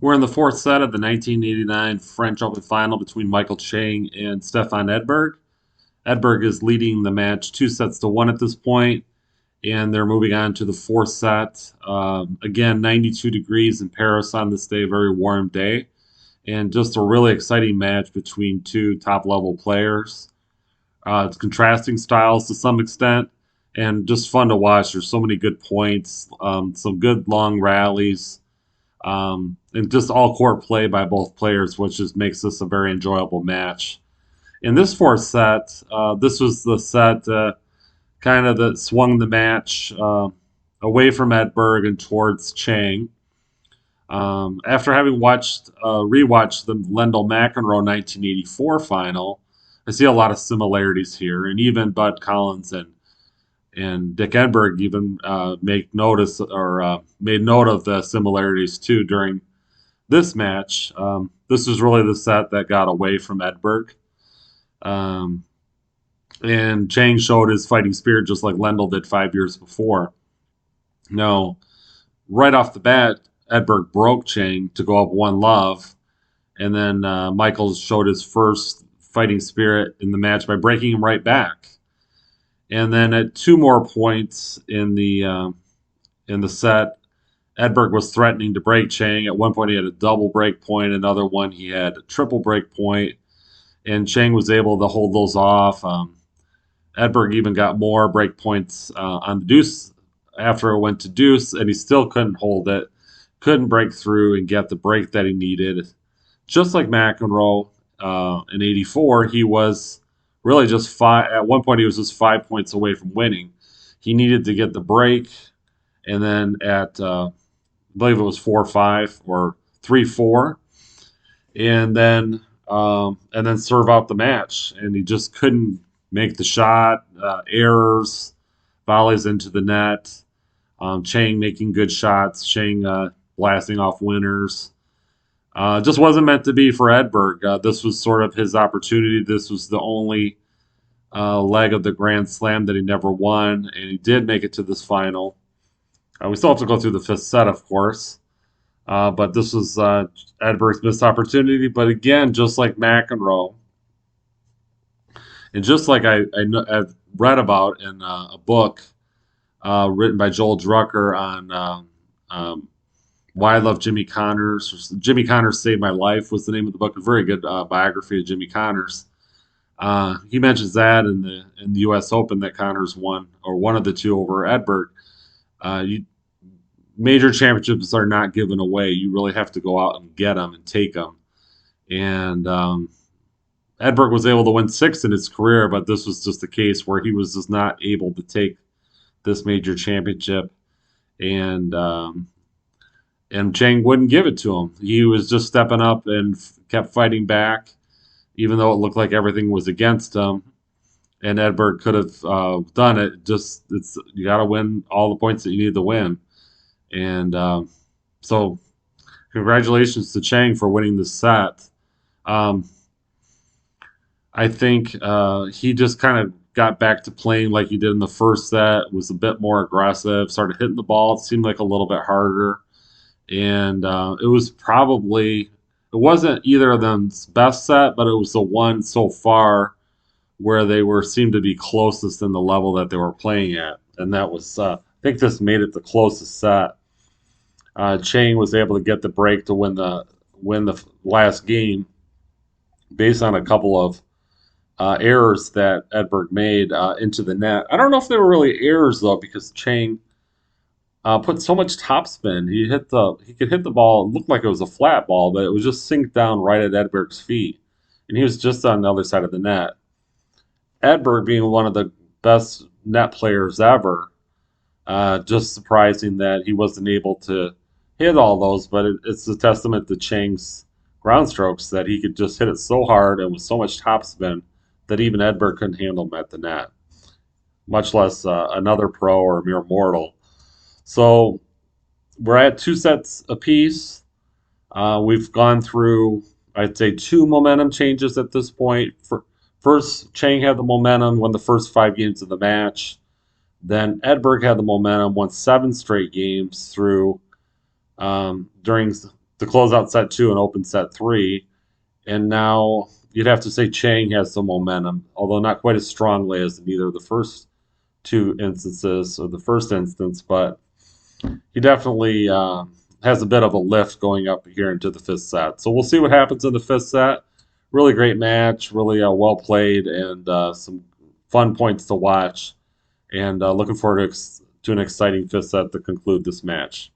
We're in the fourth set of the 1989 French Open final between Michael Chang and Stefan Edberg. Edberg is leading the match 2 sets to 1 at this point, and they're moving on to the fourth set. Again, 92 degrees in Paris on this day, very warm day, and just a really exciting match between two top level players. It's contrasting styles to some extent, and just fun to watch. There's so many good points, some good long rallies, and just all court play by both players, which just makes this a very enjoyable match. In this fourth set, this was the set kind of that swung the match away from Edberg and towards Chang. After having rewatched the Lendl McEnroe 1984 final, I see a lot of similarities here, and even Bud Collins and Dick Edberg even made note of the similarities too during this match. This was really the set that got away from Edberg. Um, and Chang showed his fighting spirit just like Lendl did 5 years before. Now, right off the bat, Edberg broke Chang to go up one love, and then Michaels showed his first fighting spirit in the match by breaking him right back. And then at two more points in the set, Edberg was threatening to break Chang. At one point, he had a double break point. Another one, he had a triple break point, and Chang was able to hold those off. Edberg even got more break points on the deuce after it went to deuce, and he still couldn't hold it, couldn't break through and get the break that he needed. Just like McEnroe in '84, he was really just five. At one point, he was just 5 points away from winning. He needed to get the break, and then at I believe it was 4-5 or 3-4, and then serve out the match. And he just couldn't make the shot. Errors, volleys into the net. Chang making good shots. Chang blasting off winners. Just wasn't meant to be for Edberg. This was sort of his opportunity. This was the only leg of the Grand Slam that he never won, and he did make it to this final. We still have to go through the fifth set, of course. But this was Edberg's missed opportunity. But again, just like McEnroe, and just like I've read about in a book written by Joel Drucker on Why I Love Jimmy Connors. Jimmy Connors Saved My Life was the name of the book. A very good biography of Jimmy Connors. He mentions that in the U.S. Open that Connors won, or one of the two over Edberg. Major championships are not given away. You really have to go out and get them and take them. And Edberg was able to win 6 in his career, but this was just a case where he was just not able to take this major championship, and Chang wouldn't give it to him. He was just stepping up and kept fighting back, even though it looked like everything was against him. And Edberg could have done it. You got to win all the points that you need to win. And so, congratulations to Chang for winning the set. Um, I think he just kind of got back to playing like he did in the first set, was a bit more aggressive, started hitting the ball. It seemed like a little bit harder. And it wasn't either of them's best set, but it was the one so far where seemed to be closest in the level that they were playing at. And that was, I think this made it the closest set. Chang was able to get the break to win the last game based on a couple of errors that Edberg made into the net. I don't know if they were really errors though, because Chang put so much topspin. He could hit the ball. It looked like it was a flat ball, but it was just sink down right at Edberg's feet, and he was just on the other side of the net. Edberg being one of the best net players ever, just surprising that he wasn't able to hit all those. But it's a testament to Chang's ground strokes that he could just hit it so hard and with so much topspin that even Edberg couldn't handle him at the net, much less another pro or a mere mortal. So we're at 2 sets apiece. We've gone through, I'd say, 2 momentum changes at this point. First, Chang had the momentum, won the first 5 games of the match. Then Edberg had the momentum, won 7 straight games through during to close out set two and open set three. And now you'd have to say Chang has some momentum, although not quite as strongly as in either the first two instances or the first instance, but he definitely has a bit of a lift going up here into the fifth set. So we'll see what happens in the fifth set. Really great match, really well played, and some fun points to watch. And looking forward to an exciting fifth set to conclude this match.